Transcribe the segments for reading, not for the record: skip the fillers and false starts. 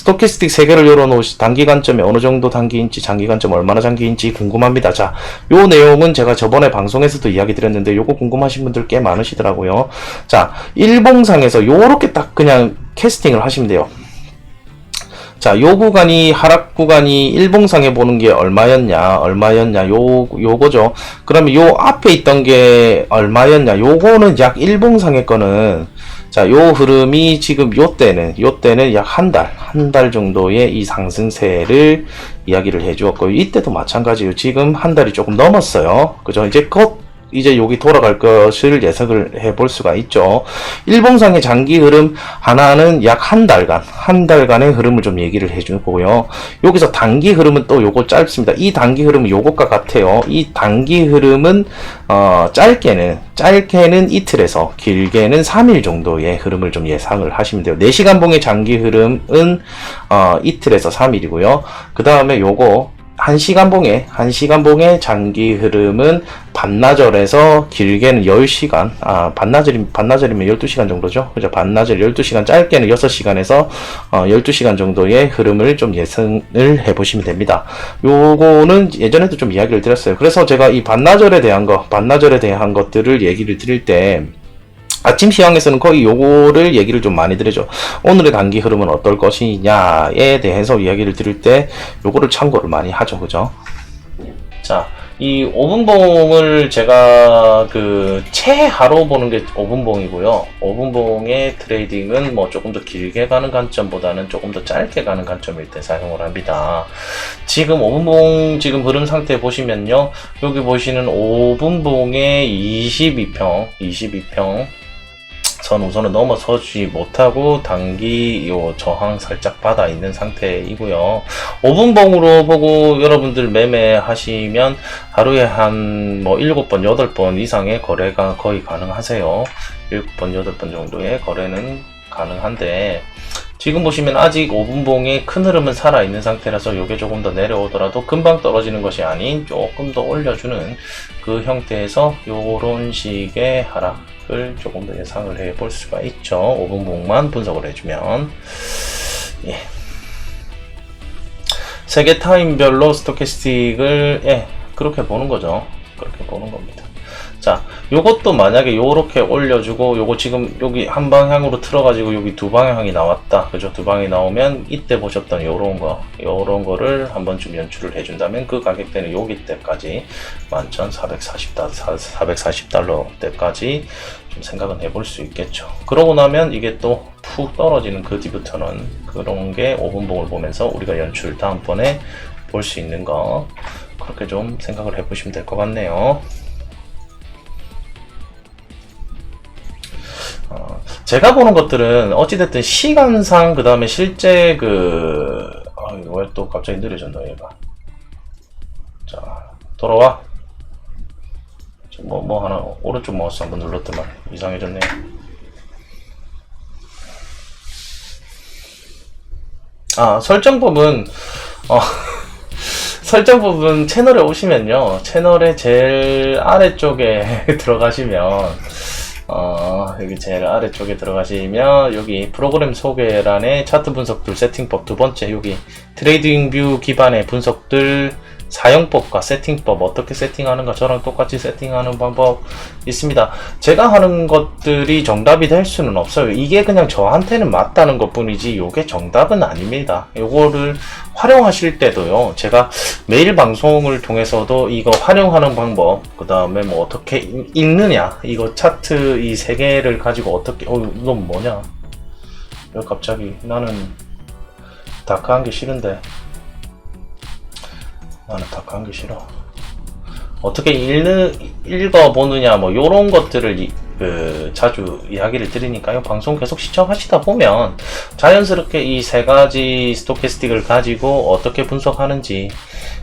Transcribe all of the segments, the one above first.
스토캐스틱 3개를 열어놓으시 단기 관점이 어느 정도 단기인지 장기 관점 얼마나 장기인지 궁금합니다. 자, 요 내용은 제가 저번에 방송에서도 이야기 드렸는데 요거 궁금하신 분들 꽤 많으시더라고요. 자, 일봉상에서 요렇게 딱 그냥 캐스팅을 하시면 돼요. 자, 요 구간이 하락 구간이 일봉상에 보는 게 얼마였냐 요거죠. 그러면 요 앞에 있던 게 얼마였냐, 요거는 약 일봉상의 거는, 자, 요 흐름이 지금 요 때는 약 한 달 정도의 이 상승세를 이야기를 해 주었고요. 이때도 마찬가지예요. 지금 한 달이 조금 넘었어요. 그죠? 이제 여기 돌아갈 것을 예상을 해볼 수가 있죠. 일봉상의 장기 흐름 하나는 약 한 달간의 흐름을 좀 얘기를 해주고요. 여기서 단기 흐름은 또 요거 짧습니다. 이 단기 흐름은 요것과 같아요. 이 단기 흐름은 짧게는 이틀에서 길게는 3일 정도의 흐름을 좀 예상을 하시면 돼요. 4시간 봉의 장기 흐름은 이틀에서 3일이고요. 그 다음에 요거 1시간 봉의 장기 흐름은 반나절에서 길게는 10시간, 반나절이면 12시간 정도죠. 그죠? 반나절 12시간, 짧게는 6시간에서 12시간 정도의 흐름을 좀 예상을 해보시면 됩니다. 요거는 예전에도 좀 이야기를 드렸어요. 그래서 제가 이 반나절에 대한 것들을 얘기를 드릴 때, 아침 시황에서는 거의 요거를 얘기를 좀 많이 드리죠. 오늘의 단기 흐름은 어떨 것이냐에 대해서 이야기를 드릴 때 요거를 참고를 많이 하죠. 그죠? 자, 이 5분봉을 제가 최하로 보는 게 5분봉이고요. 5분봉의 트레이딩은 뭐 조금 더 길게 가는 관점보다는 조금 더 짧게 가는 관점일 때 사용을 합니다. 지금 5분봉 지금 흐름 상태 보시면요. 여기 보시는 5분봉의 22평 선 우선은 넘어서지 못하고 단기 요 저항 살짝 받아 있는 상태이고요. 5분봉으로 보고 여러분들 매매하시면 하루에 한 7번, 8번 이상의 거래가 거의 가능하세요. 7번, 8번 정도의 거래는 가능한데, 지금 보시면 아직 5분봉의 큰 흐름은 살아있는 상태라서 요게 조금 더 내려오더라도 금방 떨어지는 것이 아닌 조금 더 올려주는 그 형태에서 요런 식의 하락을 조금 더 예상을 해 볼 수가 있죠. 5분봉만 분석을 해주면. 예. 세계 타임별로 스토캐스틱을 그렇게 보는 거죠. 그렇게 보는 겁니다. 자, 요것도 만약에 요렇게 올려주고, 요거 지금 여기 한 방향으로 틀어가지고 여기 두 방향이 나왔다. 그죠? 두 방향이 나오면 이때 보셨던 요런 거를 한번 좀 연출을 해준다면 그 가격대는 여기 때까지 11,440달러 때까지 좀 생각은 해볼 수 있겠죠. 그러고 나면 이게 또 푹 떨어지는 그 뒤부터는 그런 게 5분봉을 보면서 우리가 연출 다음번에 볼 수 있는 거, 그렇게 좀 생각을 해보시면 될 것 같네요. 제가 보는 것들은 어찌됐든 시간상, 그 다음에 실제 왜 또 갑자기 느려졌나 얘가. 자, 돌아와. 뭐 하나 오른쪽 마우스 한번 눌렀더만 이상해졌네. 설정법은 채널에 오시면요, 채널의 제일 아래쪽에 들어가시면 여기 제일 아래쪽에 들어가시면 여기 프로그램 소개란에 차트 분석들 세팅법, 두 번째 여기 트레이딩 뷰 기반의 분석들 사용법과 세팅법, 어떻게 세팅하는가 저랑 똑같이 세팅하는 방법 있습니다. 제가 하는 것들이 정답이 될 수는 없어요. 이게 그냥 저한테는 맞다는 것 뿐이지 요게 정답은 아닙니다. 요거를 활용하실 때도요, 제가 매일 방송을 통해서도 이거 활용하는 방법, 그 다음에 뭐 어떻게 읽느냐, 이거 차트 이 세 개를 가지고 어떻게, 이건 뭐냐, 왜 갑자기 나는 다크한 게 싫은데, 나는 다크한 게 싫어. 어떻게 읽어보느냐, 뭐 요런 것들을 자주 이야기를 드리니까요. 방송 계속 시청하시다 보면 자연스럽게 이 세 가지 스토캐스틱을 가지고 어떻게 분석하는지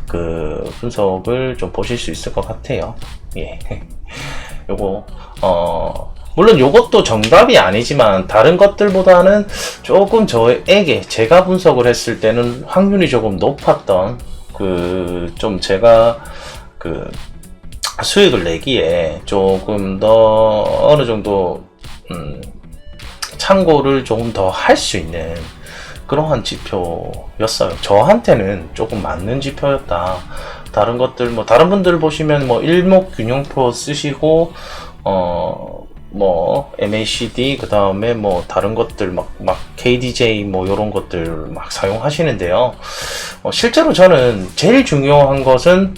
그 분석을 좀 보실 수 있을 것 같아요. 예. 요거 물론 요것도 정답이 아니지만 다른 것들보다는 조금 저에게 제가 분석을 했을 때는 확률이 조금 높았던 좀 제가 수익을 내기에 조금 더 어느 정도 참고를 조금 더 할 수 있는 그러한 지표였어요. 저한테는 조금 맞는 지표였다. 다른 것들 뭐 다른 분들 보시면 뭐 일목균형표 쓰시고 뭐 MACD 그 다음에 뭐 다른 것들 막 KDJ 뭐 요런 것들 막 사용하시는데요. 실제로 저는 제일 중요한 것은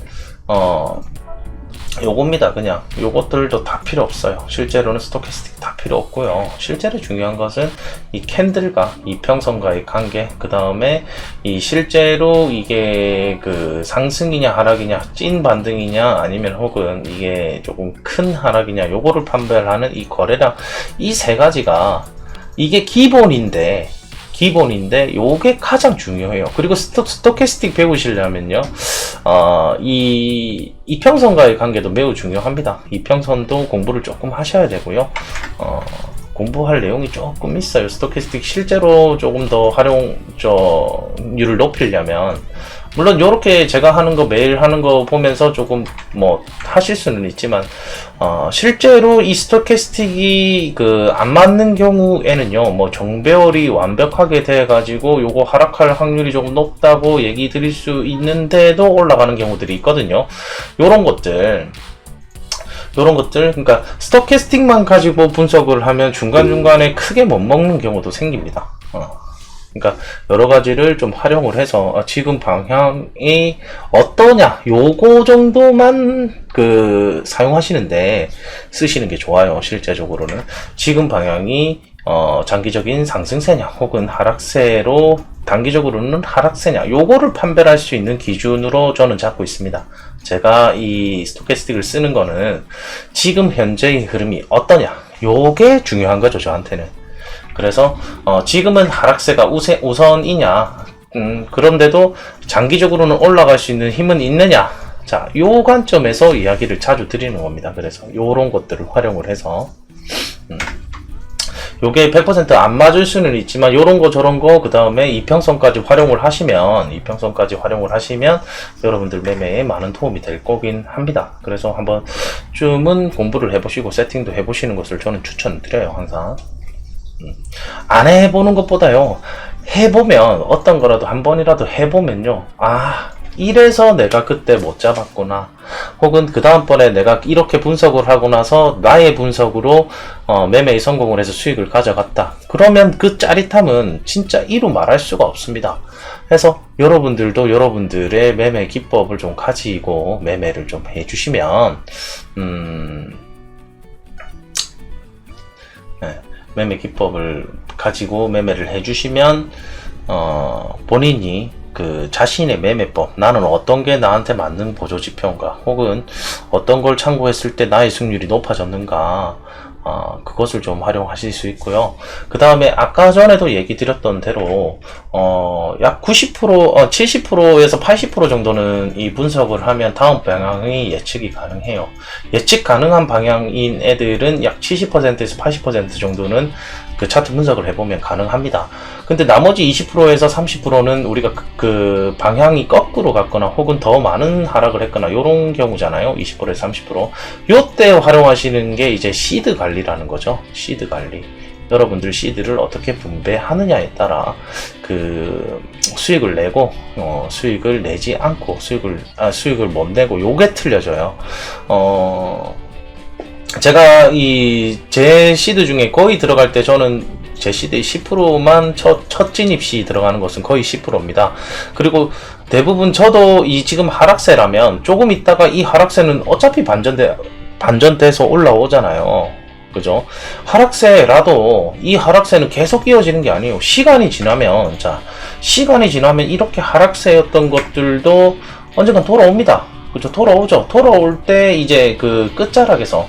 요겁니다. 그냥 요것들도 다 필요 없어요. 실제로는 스토캐스틱 다 필요 없고요. 실제로 중요한 것은 이 캔들과 이평선과의 관계, 그 다음에 이 실제로 이게 그 상승이냐 하락이냐, 찐 반등이냐 아니면 혹은 이게 조금 큰 하락이냐, 요거를 판별하는 이 거래량, 이 세 가지가 이게 기본인데 요게 가장 중요해요. 그리고 스토캐스틱 배우시려면요, 이 이평선과의 관계도 매우 중요합니다. 이평선도 공부를 조금 하셔야 되고요. 공부할 내용이 조금 있어요. 스토캐스틱 실제로 조금 더 활용률을 높이려면, 물론 요렇게 제가 하는 거 매일 하는 거 보면서 조금 뭐 하실 수는 있지만 실제로 이 스토캐스틱이 그 안 맞는 경우에는요, 뭐 정배열이 완벽하게 돼 가지고 요거 하락할 확률이 조금 높다고 얘기 드릴 수 있는데도 올라가는 경우들이 있거든요. 요런 것들 그러니까 스토캐스틱만 가지고 분석을 하면 중간중간에 크게 못 먹는 경우도 생깁니다. 그러니까 여러 가지를 좀 활용을 해서 지금 방향이 어떠냐, 요거 정도만 그 사용하시는데 쓰시는 게 좋아요. 실제적으로는 지금 방향이 장기적인 상승세냐 혹은 하락세로 단기적으로는 하락세냐, 요거를 판별할 수 있는 기준으로 저는 잡고 있습니다. 제가 이 스토캐스틱을 쓰는 거는 지금 현재의 흐름이 어떠냐, 요게 중요한 거죠, 저한테는. 그래서 지금은 하락세가 우선이냐, 그런데도 장기적으로는 올라갈 수 있는 힘은 있느냐, 자, 요 관점에서 이야기를 자주 드리는 겁니다. 그래서 요런 것들을 활용을 해서 요게 100% 안 맞을 수는 있지만 요런 거 저런 거 그 다음에 이평선까지 활용을 하시면 여러분들 매매에 많은 도움이 될 거긴 합니다. 그래서 한번 쯤은 공부를 해보시고 세팅도 해보시는 것을 저는 추천드려요. 항상 안 해보는 것보다요, 해보면 어떤 거라도 한 번이라도 해보면요, 이래서 내가 그때 못 잡았구나, 혹은 그 다음번에 내가 이렇게 분석을 하고 나서 나의 분석으로 매매에 성공을 해서 수익을 가져갔다, 그러면 그 짜릿함은 진짜 이루 말할 수가 없습니다. 그래서 여러분들도 여러분들의 매매 기법을 좀 가지고 매매를 좀 해주시면 매매 기법을 가지고 매매를 해주시면 본인이 그 자신의 매매법, 나는 어떤 게 나한테 맞는 보조지표인가, 혹은 어떤 걸 참고했을 때 나의 승률이 높아졌는가, 그것을 좀 활용하실 수 있고요. 그 다음에 아까 전에도 얘기 드렸던 대로 약 90%, 70%에서 80% 정도는 이 분석을 하면 다음 방향이 예측이 가능해요. 예측 가능한 방향인 애들은 약 70%에서 80% 정도는 그 차트 분석을 해보면 가능합니다. 근데 나머지 20%에서 30%는 우리가 그 방향이 거꾸로 갔거나 혹은 더 많은 하락을 했거나 요런 경우잖아요. 20%에서 30%. 요때 활용하시는 게 이제 시드 관리라는 거죠. 시드 관리. 여러분들 시드를 어떻게 분배하느냐에 따라 그 수익을 내고 수익을 내지 않고 수익을 못 내고 요게 틀려져요. 제가 제 시드 중에 거의 들어갈 때 저는 제 시드의 10%만 첫 진입 시 들어가는 것은 거의 10%입니다. 그리고 대부분 저도 이 지금 하락세라면 조금 있다가 이 하락세는 어차피 반전돼서 올라오잖아요. 그죠? 하락세라도 이 하락세는 계속 이어지는 게 아니에요. 시간이 지나면 이렇게 하락세였던 것들도 언젠간 돌아옵니다. 그죠? 돌아오죠. 돌아올 때 이제 그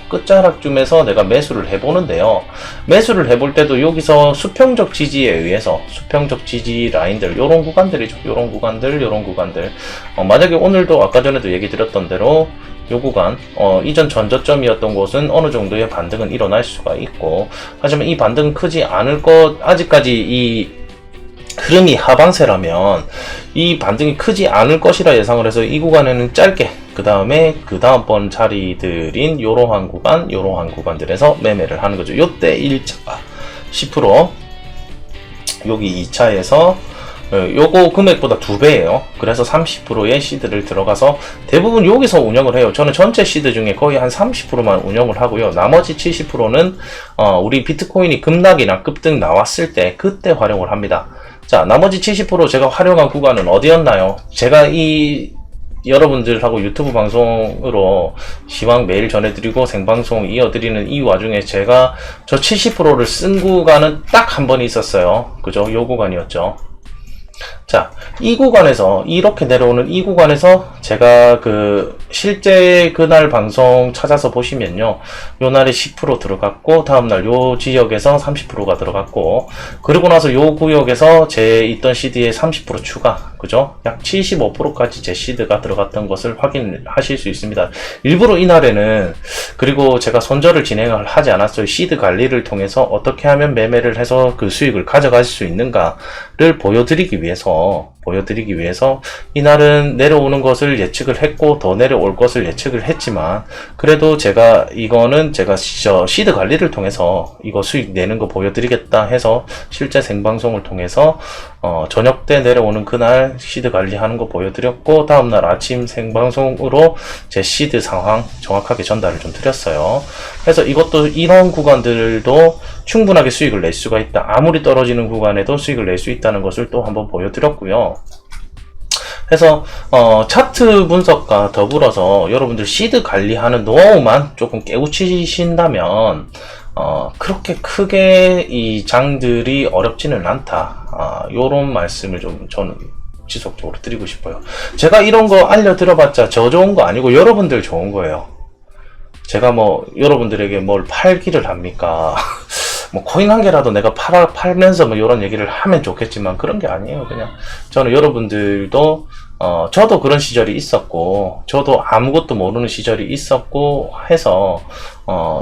끝자락쯤에서 내가 매수를 해보는데요. 매수를 해볼 때도 여기서 수평적 지지에 의해서 수평적 지지 라인들, 요런 구간들이죠. 요런 구간들. 만약에 오늘도 아까 전에도 얘기 드렸던 대로 요 구간, 이전 전저점이었던 곳은 어느 정도의 반등은 일어날 수가 있고, 하지만 이 반등은 크지 않을 아직까지 이 흐름이 하방세라면 이 반등이 크지 않을 것이라 예상을 해서 이 구간에는 짧게, 그 다음에 그 다음번 자리들인 요러한 구간들에서 매매를 하는 거죠. 요때 1차 10%, 여기 2차에서 요거 금액보다 2배예요. 그래서 30%의 시드를 들어가서 대부분 여기서 운영을 해요. 저는 전체 시드 중에 거의 한 30%만 운영을 하고요. 나머지 70%는 우리 비트코인이 급락이나 급등 나왔을 때 그때 활용을 합니다. 자, 나머지 70% 제가 활용한 구간은 어디였나요? 제가 여러분들하고 유튜브 방송으로 시황 매일 전해드리고 생방송 이어드리는 이 와중에 제가 저 70%를 쓴 구간은 딱 한 번 있었어요. 그죠? 요 구간이었죠. 자, 이 구간에서 이렇게 내려오는 이 구간에서 제가 실제 그날 방송 찾아서 보시면요, 요 날에 10% 들어갔고 다음날 요 지역에서 30%가 들어갔고, 그리고 나서 요 구역에서 제 있던 CD에 30% 추가, 그죠? 약 75%까지 제 시드가 들어갔던 것을 확인하실 수 있습니다. 일부러 이날에는, 그리고 제가 손절을 진행을 하지 않았어요. 시드 관리를 통해서 어떻게 하면 매매를 해서 그 수익을 가져갈 수 있는가를 보여드리기 위해서 이날은 내려오는 것을 예측을 했고 더 내려올 것을 예측을 했지만, 그래도 제가 시드 관리를 통해서 이거 수익 내는 거 보여드리겠다 해서 실제 생방송을 통해서 저녁 때 내려오는 그날 시드 관리하는 거 보여드렸고, 다음날 아침 생방송으로 제 시드 상황 정확하게 전달을 좀 드렸어요. 그래서 이것도 이런 구간들도 충분하게 수익을 낼 수가 있다. 아무리 떨어지는 구간에도 수익을 낼 수 있다는 것을 또 한번 보여드렸고요. 그래서 차트 분석과 더불어서 여러분들 시드 관리하는 노하우만 조금 깨우치신다면 그렇게 크게 이 장들이 어렵지는 않다. 요런 말씀을 좀 저는 지속적으로 드리고 싶어요. 제가 이런 거 알려드려봤자 저 좋은 거 아니고 여러분들 좋은 거예요. 제가 여러분들에게 뭘 팔기를 합니까? 코인 한 개라도 내가 팔면서 이런 얘기를 하면 좋겠지만 그런 게 아니에요. 그냥 저는 여러분들도 저도 그런 시절이 있었고, 저도 아무것도 모르는 시절이 있었고 해서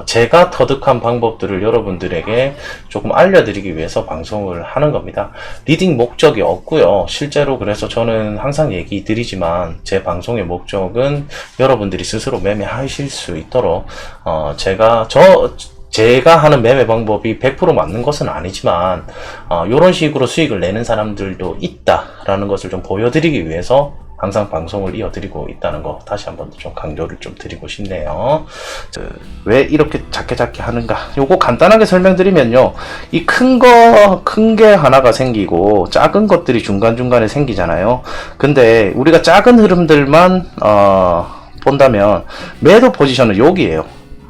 제가 터득한 방법들을 여러분들에게 조금 알려드리기 위해서 방송을 하는 겁니다. 리딩 목적이 없고요. 실제로 그래서 저는 항상 얘기 드리지만 제 방송의 목적은 여러분들이 스스로 매매하실 수 있도록 제가 하는 매매 방법이 100% 맞는 것은 아니지만 이런 식으로 수익을 내는 사람들도 있다라는 것을 좀 보여드리기 위해서 항상 방송을 이어드리고 있다는 거 다시 한번 좀 강조를 좀 드리고 싶네요. 왜 이렇게 작게 하는가? 요거 간단하게 설명드리면요, 이 큰 게 하나가 생기고 작은 것들이 중간중간에 생기잖아요. 근데 우리가 작은 흐름들만 본다면 매도 포지션은 여기에요.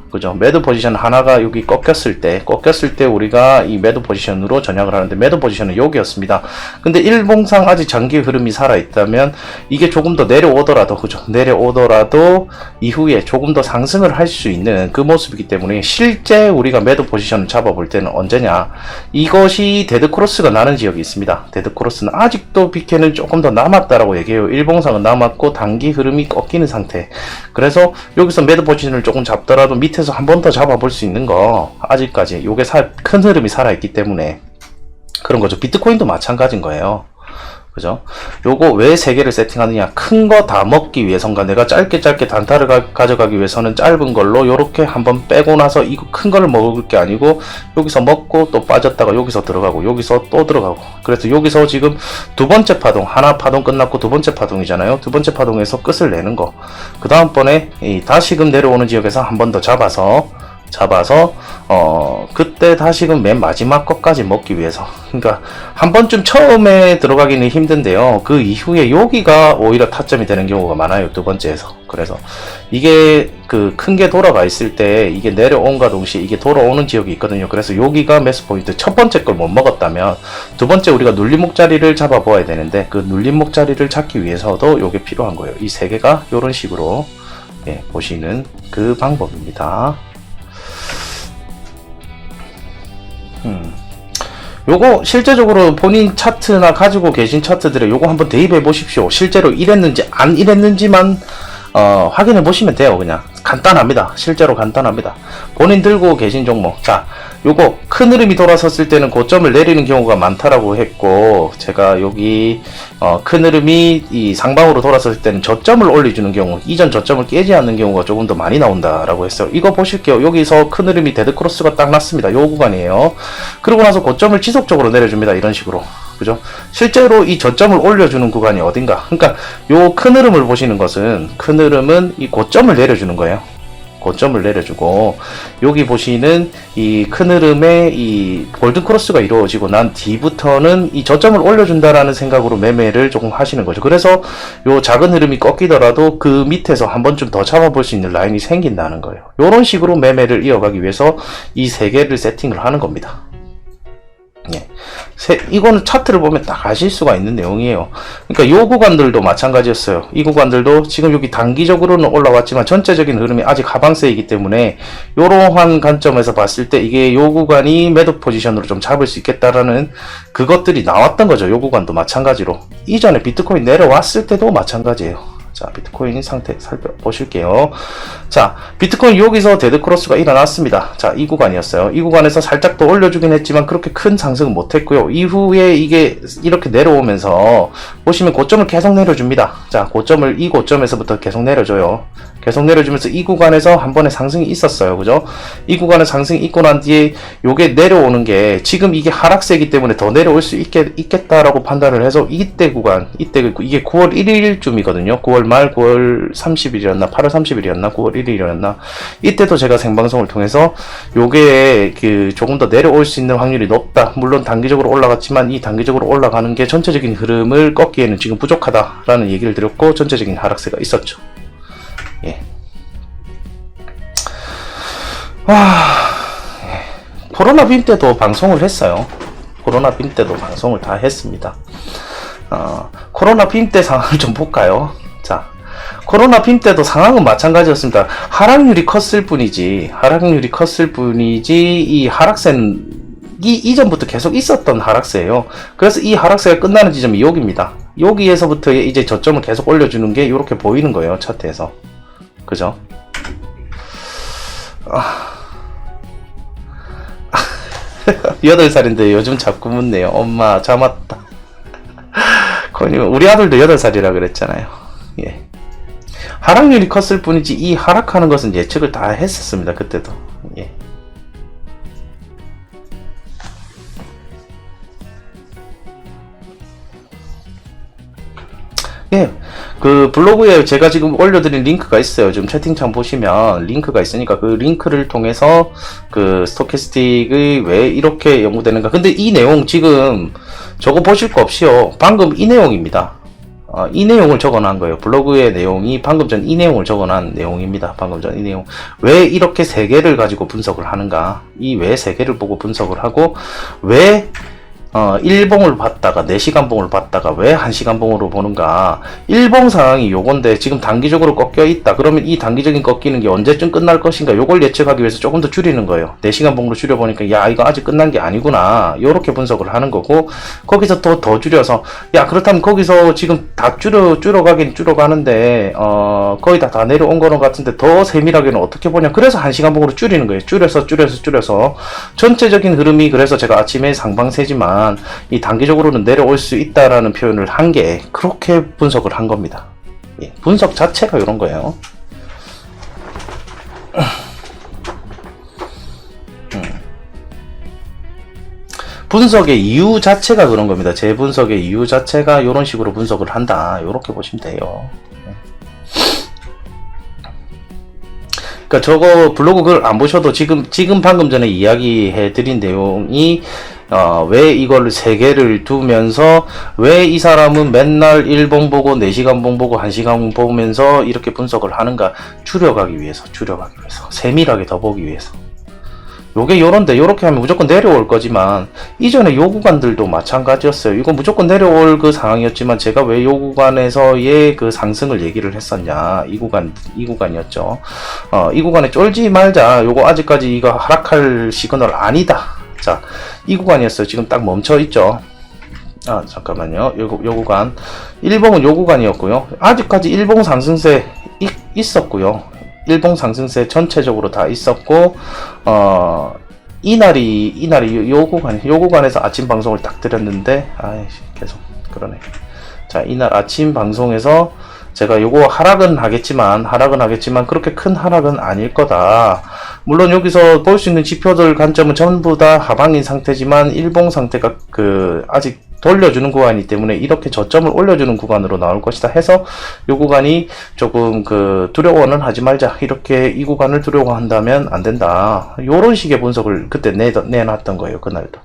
그죠? 매도 포지션 하나가 여기 꺾였을 때 우리가 이 매도 포지션으로 전략을 하는데, 매도 포지션은 여기였습니다. 근데 일봉상 아직 장기 흐름이 살아있다면 이게 조금 더 내려오더라도, 그죠? 내려오더라도 이후에 조금 더 상승을 할 수 있는 그 모습이기 때문에, 실제 우리가 매도 포지션을 잡아볼 때는 언제냐? 이것이 데드크로스가 나는 지역이 있습니다. 데드크로스는 아직도 BK는 조금 더 남았다라고 얘기해요. 일봉상은 남았고 단기 흐름이 꺾이는 상태. 그래서 여기서 매도 포지션을 조금 잡더라도 밑에서 한 번 더 잡아볼 수 있는 거, 아직까지 요게 큰 흐름이 살아있기 때문에 그런 거죠. 비트코인도 마찬가지인 거예요. 그죠? 요거 왜 3개를 세팅하느냐? 큰 거 다 먹기 위해선가, 내가 짧게 단타를 가져가기 위해서는 짧은 걸로 요렇게 한번 빼고 나서 이거 큰 거를 먹을 게 아니고, 여기서 먹고 또 빠졌다가 여기서 들어가고 여기서 또 들어가고, 그래서 여기서 지금 두 번째 파동, 하나 파동 끝났고 두 번째 파동이잖아요. 두 번째 파동에서 끝을 내는 거, 그 다음번에 다시금 내려오는 지역에서 한 번 더 잡아서 그때 다시금 맨 마지막 것까지 먹기 위해서, 그러니까 한 번쯤 처음에 들어가기는 힘든데요, 그 이후에 여기가 오히려 타점이 되는 경우가 많아요, 두 번째에서. 그래서 이게 큰 게 돌아가 있을 때 이게 내려온과 동시에 이게 돌아오는 지역이 있거든요. 그래서 여기가 매수 포인트, 첫 번째 걸 못 먹었다면 두 번째 우리가 눌림목 자리를 잡아 보아야 되는데, 그 눌림목 자리를 잡기 위해서도 요게 필요한 거예요. 이 3개가 요런 식으로 보시는 그 방법입니다. 요거 실제적으로 본인 차트나 가지고 계신 차트들에 요거 한번 대입해 보십시오. 실제로 이랬는지 안 이랬는지만 확인해 보시면 돼요. 그냥 간단합니다. 실제로 간단합니다. 본인 들고 계신 종목, 자 요거 큰 흐름이 돌아섰을 때는 고점을 내리는 경우가 많다라고 했고, 제가 여기 큰 흐름이 이 상방으로 돌아섰을 때는 저점을 올려주는 경우, 이전 저점을 깨지 않는 경우가 조금 더 많이 나온다라고 했어요. 이거 보실게요. 여기서 큰 흐름이 데드크로스가 딱 났습니다. 요 구간이에요. 그러고 나서 고점을 지속적으로 내려줍니다. 이런 식으로. 그죠? 실제로 이 저점을 올려주는 구간이 어딘가. 그러니까 요 큰 흐름을 보시는 것은, 큰 흐름은 이 고점을 내려주는 거예요. 고점을 내려주고, 여기 보시는 이 큰 흐름의 이 골든 크로스가 이루어지고 난 뒤부터는 이 저점을 올려준다라는 생각으로 매매를 조금 하시는 거죠. 그래서 요 작은 흐름이 꺾이더라도 그 밑에서 한 번쯤 더 잡아볼 수 있는 라인이 생긴다는 거예요. 요런 식으로 매매를 이어가기 위해서 이 세 개를 세팅을 하는 겁니다. 예. 이거는 차트를 보면 딱 아실 수가 있는 내용이에요. 그러니까 요 구간들도 마찬가지였어요. 이 구간들도 지금 여기 단기적으로는 올라왔지만 전체적인 흐름이 아직 하방세이기 때문에 요러한 관점에서 봤을 때 이게 요 구간이 매도 포지션으로 좀 잡을 수 있겠다라는 그것들이 나왔던 거죠. 요 구간도 마찬가지로. 이전에 비트코인 내려왔을 때도 마찬가지예요. 자, 비트코인 상태 살펴보실게요. 자, 비트코인 여기서 데드크로스가 일어났습니다. 자, 이 구간이었어요. 이 구간에서 살짝 더 올려주긴 했지만 그렇게 큰 상승은 못했고요. 이후에 이게 이렇게 내려오면서 보시면 고점을 계속 내려줍니다. 자, 이 고점에서부터 계속 내려줘요. 계속 내려주면서 이 구간에서 한 번의 상승이 있었어요. 그죠? 이 구간에 상승이 있고 난 뒤에 요게 내려오는 게 지금 이게 하락세이기 때문에 더 내려올 수 있겠다라고 판단을 해서 이때 구간, 이게 9월 1일쯤이거든요. 9월 말 9월 30일이었나 8월 30일이었나 9월 1일이었나 이때도 제가 생방송을 통해서 요게 그 조금 더 내려올 수 있는 확률이 높다. 물론 단기적으로 올라갔지만 이 단기적으로 올라가는 게 전체적인 흐름을 꺾기에는 지금 부족하다라는 얘기를 드렸고 전체적인 하락세가 있었죠. 예. 코로나 빔 때도 방송을 했어요. 코로나 빔 때도 방송을 다 했습니다. 코로나 빔 때 상황을 좀 볼까요? 자, 코로나 빔 때도 상황은 마찬가지였습니다. 하락률이 컸을 뿐이지, 이 하락세는 이전부터 계속 있었던 하락세예요. 그래서 이 하락세가 끝나는 지점이 여기입니다. 여기에서부터 이제 저점을 계속 올려주는 게 이렇게 보이는 거예요. 차트에서. 그죠? 8살인데 요즘 자꾸 묻네요. 엄마 잠았다. 우리 아들도 8살이라 그랬잖아요. 예. 하락률이 컸을 뿐이지 이 하락하는 것은 예측을 다 했었습니다. 그때도. 예. 예, 그 블로그에 제가 지금 올려드린 링크가 있어요. 지금 채팅창 보시면 링크가 있으니까 그 링크를 통해서 그 스토캐스틱이 왜 이렇게 연구되는가. 근데 이 내용 지금 저거 보실 거 없이요. 방금 이 내용입니다. 이 내용을 적어놓은 거예요. 블로그의 내용이 방금 전 이 내용을 적어놓은 내용입니다. 방금 전 이 내용. 왜 이렇게 세 개를 가지고 분석을 하는가. 이 왜 세 개를 보고 분석을 하고 왜 일봉을 봤다가 4시간 봉을 봤다가 왜 1시간 봉으로 보는가. 일봉 상황이 요건데 지금 단기적으로 꺾여 있다. 그러면 이 단기적인 꺾이는 게 언제쯤 끝날 것인가. 요걸 예측하기 위해서 조금 더 줄이는 거예요. 4시간 봉으로 줄여보니까 야 이거 아직 끝난 게 아니구나. 요렇게 분석을 하는 거고, 거기서 더 줄여서 야 그렇다면 거기서 지금 다 줄어가긴 줄어가는데 거의 다 내려온 거는 같은데 더 세밀하게는 어떻게 보냐. 그래서 1시간 봉으로 줄이는 거예요. 줄여서 전체적인 흐름이. 그래서 제가 아침에 상방세지만 이 단기적으로는 내려올 수 있다라는 표현을 한 게 그렇게 분석을 한 겁니다. 예, 분석 자체가 이런 거예요. 분석의 이유 자체가 그런 겁니다. 제 분석의 이유 자체가 이런 식으로 분석을 한다. 이렇게 보시면 돼요. 그러니까 저거 블로그 글 안 보셔도 지금 방금 전에 이야기해 드린 내용이 왜 이걸 세 개를 두면서 왜 이 사람은 맨날 1봉 보고 4시간 봉 보고 1시간 봉 보면서 이렇게 분석을 하는가. 줄여가기 위해서 세밀하게 더 보기 위해서. 요게 요런데 요렇게 하면 무조건 내려올 거지만 이전에 요 구간들도 마찬가지였어요. 이건 무조건 내려올 그 상황이었지만 제가 왜 요 구간에서의 그 상승을 얘기를 했었냐. 이 구간이었죠. 이 구간에 쫄지 말자. 요거 아직까지 이거 하락할 시그널 아니다. 자, 이 구간이었어요. 지금 딱 멈춰 있죠. 잠깐만요. 요 구간. 일봉은 요 구간이었고요. 아직까지 일봉 상승세 있었고요. 일봉 상승세 전체적으로 다 있었고, 이날이 요 구간에서 아침 방송을 딱 드렸는데, 아이씨, 계속 그러네. 자, 이날 아침 방송에서 제가 요거 하락은 하겠지만 그렇게 큰 하락은 아닐 거다. 물론 여기서 볼 수 있는 지표들 관점은 전부 다 하방인 상태지만 일봉 상태가 아직 돌려주는 구간이기 때문에 이렇게 저점을 올려주는 구간으로 나올 것이다 해서 이 구간이 조금 두려워는 하지 말자, 이렇게 이 구간을 두려워한다면 안 된다, 요런 식의 분석을 그때 내놨던 거예요, 그날도.